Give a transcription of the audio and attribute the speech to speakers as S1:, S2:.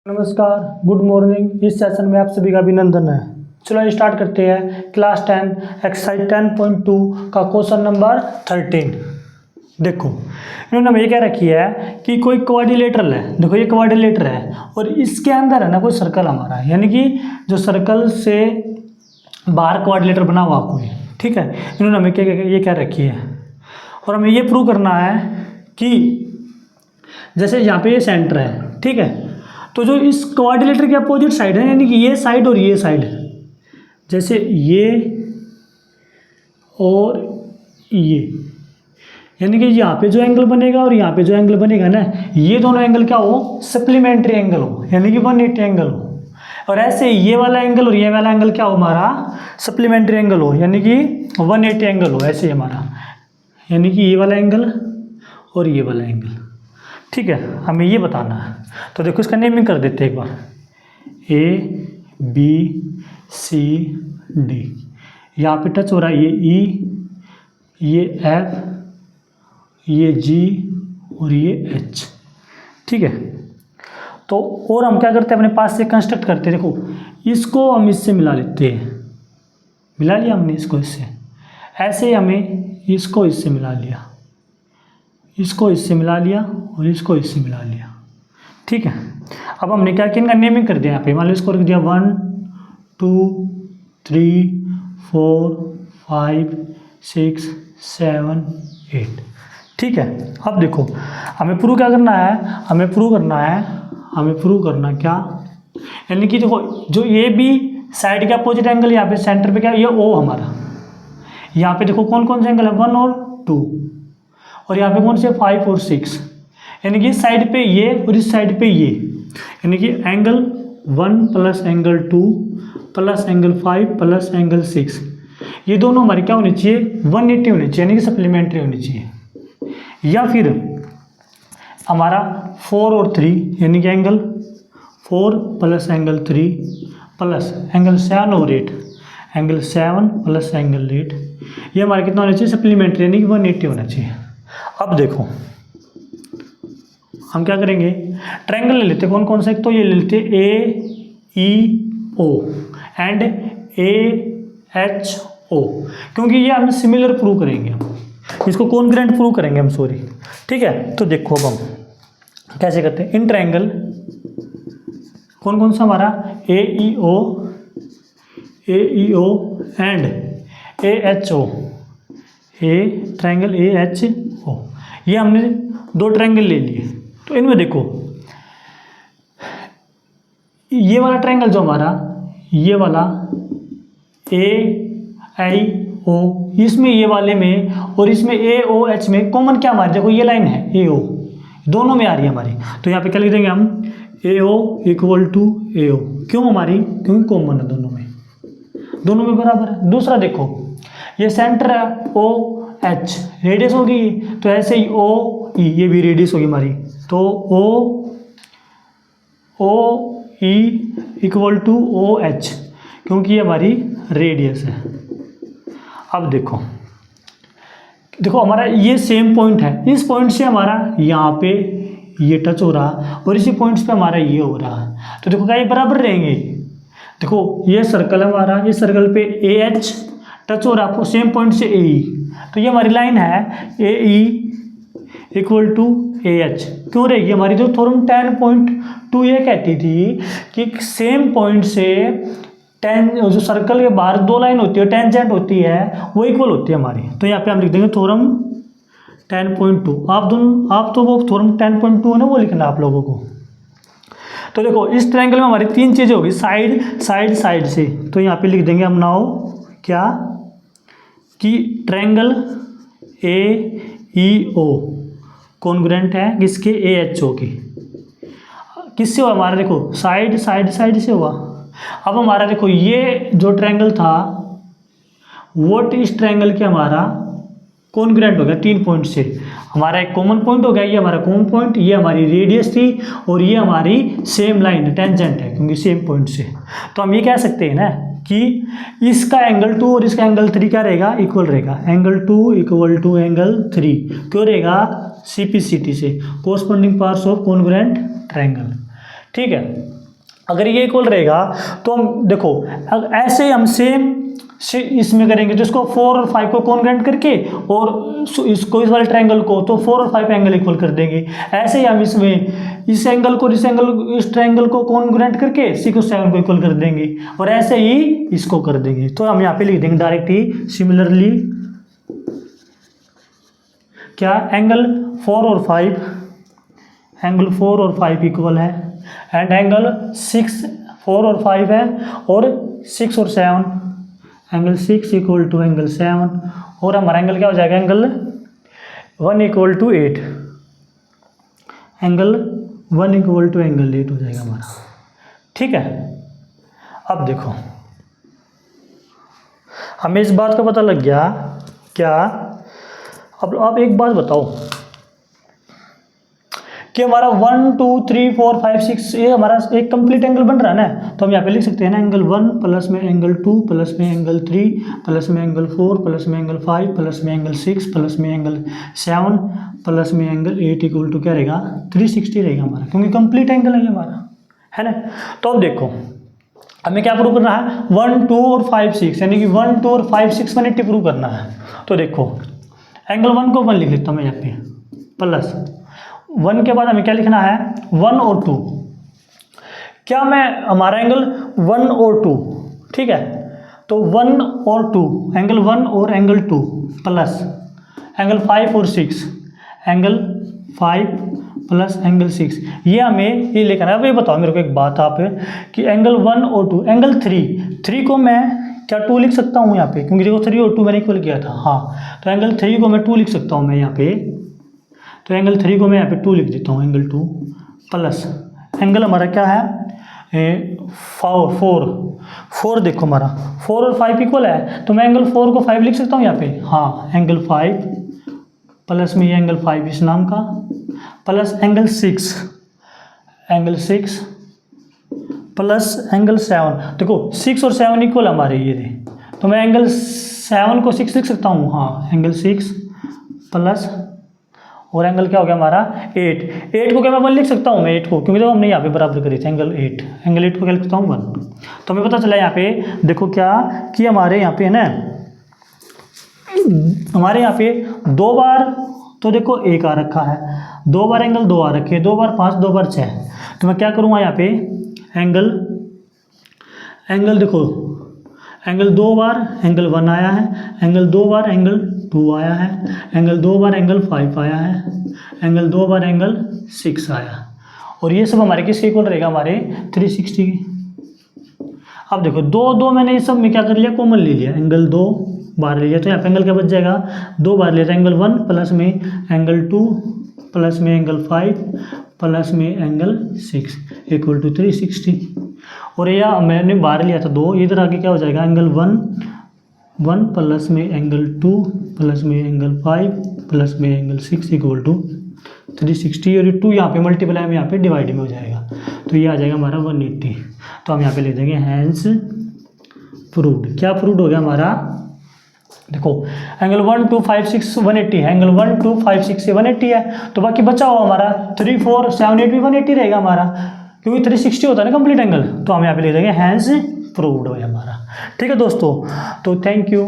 S1: नमस्कार, good morning. इस session में आप सभी का अभिनंदन है। चलो स्टार्ट करते हैं। क्लास 10 एक्सरसाइज 10.2 का क्वेश्चन नंबर 13। देखो इन्होंने हमें ये कह रखी है कि कोई क्वाड्रिलेटरल है। देखो ये क्वाड्रिलेटर है और इसके अंदर है ना कोई सर्कल हमारा, यानी कि जो सर्कल से बाहर क्वाड्रिलेटर बना हुआ कोई, ठीक है। इन्होंने हमें ये कह रखी है और हमें ये प्रूव करना है कि जैसे यहाँ पे ये सेंटर है, ठीक है। तो जो इस क्वाड्रिलेटर के अपोजिट साइड है, यानी कि ये साइड और ये साइड, जैसे ये और ये, यानी कि यहाँ पे जो एंगल बनेगा और यहाँ पे जो एंगल बनेगा ना, ये दोनों एंगल क्या हो, सप्लीमेंट्री एंगल हो, यानी कि 180 एंगल हो। और ऐसे ये वाला एंगल और ये वाला एंगल क्या हो, हमारा सप्लीमेंट्री एंगल हो, यानी कि 180 एंगल हो। ऐसे हमारा, यानी कि ये वाला एंगल और ये वाला एंगल, ठीक है। हमें ये बताना है। तो देखो इसका नेमिंग कर देते हैं एक बार। ABCD, यहाँ पे टच हो रहा है ये E, ये F, ये G और ये H, ठीक है। तो और हम क्या करते हैं, अपने पास से कंस्ट्रक्ट करते हैं। देखो इसको हम इससे मिला लेते हैं, मिला लिया हमने इसको इससे, ऐसे ही हमें इसको इससे मिला लिया, इसको इससे मिला लिया और इसको इससे मिला लिया, ठीक है। अब हमने क्या किया, इनका नेमिंग कर दिया। यहाँ पे मान लो इसको रख दिया 1 2 3 4 5 6 7 8, ठीक है। अब देखो हमें प्रूव क्या करना है, हमें प्रूव करना क्या, यानी कि देखो जो ये भी साइड के अपोजिट एंगल, यहाँ पे सेंटर पे क्या, ये O हमारा, यहाँ पे देखो कौन कौन से एंगल है, 1 और 2, और यहाँ पे कौन से 5 और 6, यानी कि इस साइड पे ये और इस साइड पे ये, यानी कि angle 1 plus angle 2 plus angle 5 plus angle 6, ये दोनों हमारे क्या होने चाहिए, 180 होने चाहिए, यानी कि सप्लीमेंट्री होनी चाहिए। या फिर हमारा 4 और 3, यानी कि angle 4 plus angle 3 plus angle 7 और 8, एंगल 7 प्लस एंगल 8, ये हमारा कितना होना चाहिए, सप्लीमेंट्री, यानी कि 180 होना चाहिए। अब देखो हम क्या करेंगे, ट्रायंगल ले लेते, कौन कौन से, तो ये ले लेते AEO एंड AHO, क्योंकि ये हम सिमिलर प्रूव करेंगे, इसको कॉन्ग्रुएंट प्रूव करेंगे हम, सॉरी, ठीक है। तो देखो अब हम कैसे करते हैं। इन ट्रायंगल कौन कौन सा हमारा, AEO and AHO, triangle AHO, ये हमने दो ट्रायंगल ले लिए। तो इनमें देखो ये वाला ट्रायंगल जो हमारा, ये वाला AIO, इसमें ये वाले में और इसमें AOH में कॉमन क्या हमारे, देखो ये लाइन है AO, दोनों में आ रही है हमारी। तो यहाँ पे क्या लिख देंगे हम, AO इक्वल टू AO, क्यों हमारी, क्योंकि कॉमन है दोनों में बराबर है। दूसरा देखो ये सेंटर है OH, रेडियस होगी, तो ऐसे ही OE, ये भी रेडियस होगी हमारी, तो OE इक्वल टू OH, क्योंकि ये हमारी रेडियस है। अब देखो हमारा ये सेम पॉइंट है, इस पॉइंट से हमारा यहाँ पे ये टच हो रहा और इसी पॉइंट्स पे हमारा ये हो रहा, तो देखो क्या ये बराबर रहेंगे। देखो ये सर्कल है हमारा, इस सर्कल पे AH टच हो रहा आपको सेम पॉइंट से AE, तो ये हमारी लाइन है AE इक्वल टू AH, क्यों रहेगी हमारी, जो थ्योरम 10.2 ये कहती थी कि सेम पॉइंट से जो सर्कल के बाहर दो लाइन होती है, टेंजेंट होती है, वो इक्वल होती है हमारी। तो यहाँ पे हम लिख देंगे थ्योरम 10.2। आप तो वो थ्योरम 10.2 है ना, वो लिखना आप लोगों को। तो देखो इस ट्रायंगल में हमारी तीन चीज़ें होगी, साइड से, तो यहाँ पे लिख देंगे हम नाउ क्या, कि ट्रायंगल AEO कॉन्ग्रुएंट है किसके, AHO की। किससे हुआ हमारा, देखो साइड से हुआ। अब हमारा देखो ये जो ट्रायंगल था वो इस ट्रायंगल के हमारा कॉन्ग्रुएंट हो गया 3 पॉइंट से, हमारा एक कॉमन पॉइंट हो गया, ये हमारा कॉमन पॉइंट, ये हमारी रेडियस थी और ये हमारी सेम लाइन टेंजेंट है, क्योंकि सेम पॉइंट से। तो हम ये कह सकते हैं ना कि इसका एंगल 2 और इसका एंगल 3 क्या रहेगा, इक्वल रहेगा। एंगल 2 इक्वल टू एंगल 3 क्यों रहेगा, CPCT से, corresponding parts of congruent triangle, ठीक है। अगर ये इक्वल रहेगा तो हम देखो ऐसे हम सेम इसमें करेंगे, तो इसको 4 और 5 को कॉन्ग्रेंट करके और इसको इस वाले ट्रायंगल को तो 4 और 5 एंगल इक्वल कर देंगे। ऐसे ही हम इसमें इस एंगल को इस ट्रायंगल को कॉन्ग्रेंट करके 6 और 7 को इक्वल कर देंगे और ऐसे ही इसको कर देंगे। तो हम यहाँ पे लिख देंगे डायरेक्ट ही सिमिलरली क्या एंगल 4 और 5 इक्वल है एंड एंगल 4 और 5 है और 6 और 7 एंगल 6 इक्वल टू एंगल 7 और हमारा एंगल क्या हो जाएगा angle 1 equal to 8 angle 1 equal to angle 8 हो जाएगा हमारा। ठीक है, अब देखो हमें इस बात का पता लग गया क्या। अब एक बात बताओ कि हमारा 1 2 3 4 5 6 ये हमारा एक कंप्लीट एंगल बन रहा है ना, तो हम यहाँ पे लिख सकते हैं ना एंगल 1 प्लस में एंगल 2 प्लस में एंगल 3 प्लस में एंगल 4 प्लस में एंगल 5 प्लस में एंगल 6 प्लस में एंगल 7 प्लस में एंगल 8 इक्वल टू क्या रहेगा 360 रहेगा हमारा, क्योंकि कंप्लीट एंगल है ये हमारा, है ना। तो अब देखो हमें क्या प्रूव करना है 1 2 और 5 6 यानी कि 1 2 और 5 6 180 प्रूव करना है। तो देखो एंगल 1 को 1 लिख लेता हूँ मैं यहाँ पे प्लस 1 के बाद हमें क्या लिखना है 1 और 2। क्या मैं हमारा एंगल 1 और 2 ठीक है, तो 1 और 2 एंगल 1 और एंगल 2 प्लस एंगल 5 और 6 एंगल 5 प्लस एंगल 6 ये हमें ये लेकर है। अब ये बताओ मेरे को एक बात आप कि एंगल 1 और 2 एंगल 3 को मैं क्या 2 लिख सकता हूँ यहाँ पे, क्योंकि देखो 3 और 2 मैंने इक्वल किया था। हाँ, तो एंगल 3 को मैं 2 लिख सकता हूँ मैं यहाँ पे, तो एंगल 3 को मैं यहाँ पे 2 लिख देता हूँ एंगल 2 प्लस एंगल हमारा क्या है 4 देखो हमारा 4 और 5 इक्वल है, तो मैं एंगल 4 को 5 लिख सकता हूँ यहाँ पे। हाँ, एंगल 5 प्लस में ये एंगल 5 इस नाम का प्लस एंगल 6 प्लस एंगल 7। देखो 6 और 7 इक्वल हमारे ये थे, तो मैं एंगल 7 को 6 लिख सकता हूँ। हाँ, एंगल 6 प्लस और एंगल क्या हो गया हमारा 8 को क्या मैं 1 लिख सकता हूँ मैं 8 को, क्योंकि देखो हमने यहाँ पे बराबर करी थी एंगल 8 को क्या लिखता हूँ 1। तो हमें पता चला यहाँ पे देखो क्या कि हमारे यहाँ पे है ना, हमारे यहाँ पे 2 बार तो देखो 1 आ रखा है, 2 बार एंगल 2 आ रखे हैं, 2 बार 5 2 बार 6। तो मैं क्या करूँगा यहाँ पे एंगल देखो एंगल 2 बार एंगल 1 आया है, एंगल 2 बार एंगल 2 आया है, एंगल 2 बार एंगल 5 आया है, एंगल 2 बार एंगल 6 आया, और ये सब हमारे किसके इक्वल रहेगा हमारे 360 की। अब देखो 2 मैंने इस सब में क्या कर लिया कॉमन ले लिया, एंगल 2 बार ले लिया, तो यहाँ पे एंगल क्या बच जाएगा 2 बार लिया, एंगल 1 प्लस में एंगल 2 प्लस में एंगल 5 प्लस में एंगल 6 इक्वल टू 360। और यह मैंने बाहर लिया था 2, इधर आके क्या हो जाएगा एंगल 1 प्लस में एंगल 2 प्लस में एंगल 5 प्लस में एंगल 6 इक्वल टू 360, और 2 यहाँ पे मल्टीप्लाई में यहाँ पे डिवाइड में हो जाएगा, तो ये आ जाएगा हमारा 180। तो हम यहाँ पे ले देंगे हैंस प्रूव्ड। क्या प्रूव्ड हो गया हमारा, देखो एंगल 1 2 5 6 180 है, एंगल 1 2 5 6 से 180 है, तो बाकी बचा हुआ हमारा 3 4 7 8 भी 180 रहेगा हमारा, क्योंकि 360 होता है ना कंप्लीट एंगल। तो हम यहाँ पे ले देंगे हैंस प्रूव्ड है हमारा। ठीक है दोस्तों, तो थैंक यू।